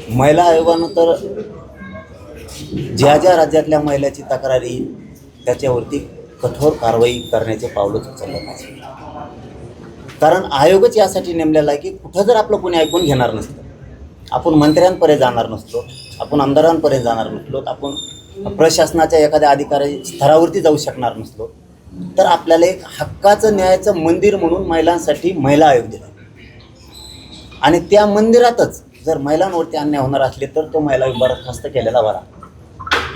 महिला आयोगानं तर ज्या ज्या राज्यातल्या महिलाची तक्रार येईल त्याच्यावरती कठोर कारवाई करण्याचे पावलंच उचललं पाहिजे. कारण आयोगच यासाठी नेमलेला आहे की कुठं जर आपलं कोणी ऐकून घेणार नसतं, आपण मंत्र्यांपर्यंत जाणार नसतो, आपण आमदारांपर्यंत जाणार नसलो, आपण प्रशासनाच्या एखाद्या अधिकारी स्तरावरती जाऊ शकणार नसलो, तर आपल्याला एक हक्काचं न्यायाचं मंदिर म्हणून महिलांसाठी महिला आयोग दिला. आणि त्या मंदिरातच जर महिलांवरती अन्याय होणार असले तर तो महिला आयोग बरखास्त केलेला बरा.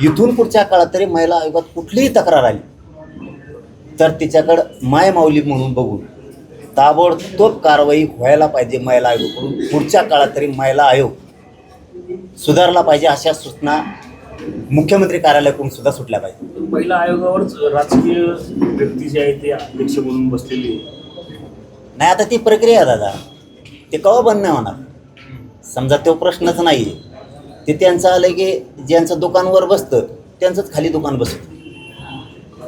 इथून पुढच्या काळात तरी महिला आयोगात कुठलीही तक्रार आली तर तिच्याकडं मायमाऊली म्हणून बघून ताबडतोब कारवाई व्हायला पाहिजे. महिला आयोगाकडून पुढच्या काळात तरी महिला आयोग सुधारला पाहिजे, अशा सूचना मुख्यमंत्री कार्यालयाकडून सुद्धा सुटल्या पाहिजे. महिला आयोगावरच राजकीय व्यक्ती जे आहे ते अध्यक्ष म्हणून बसलेली नाही, आता ती प्रक्रिया आहे दादा, ते केव्हा बंद नाही होणार. समजा तो प्रश्नच नाही आहे, ते त्यांचं आलं की ज्यांचं दुकानवर बसतं त्यांचंच खाली दुकान बसतं.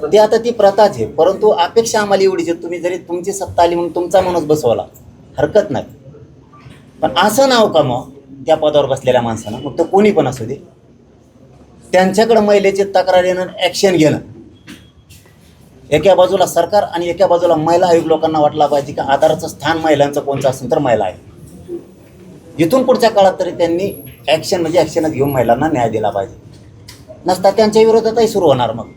ते आता ती प्रथाच आहे. परंतु अपेक्षा आम्हाला एवढीच आहे, तुम्ही जरी तुमची सत्ता आली म्हणून तुमचा माणूस बसवला हरकत नाही, पण असं नाव का मग त्या पदावर बसलेल्या माणसानं, मग तो कोणी पण असू दे, त्यांच्याकडं महिलेची तक्रार येणं, ॲक्शन घेणं. एका बाजूला सरकार आणि एका बाजूला महिला आयोग लोकांना वाटला पाहिजे की आधाराचं स्थान महिलांचं कोणतं असेल तर महिला आहे. इथून पुढच्या काळात तरी त्यांनी ॲक्शन म्हणजे ॲक्शनच घेऊन महिलांना न्याय दिला पाहिजे. नसता त्यांच्या विरोधातही सुरू होणार मग.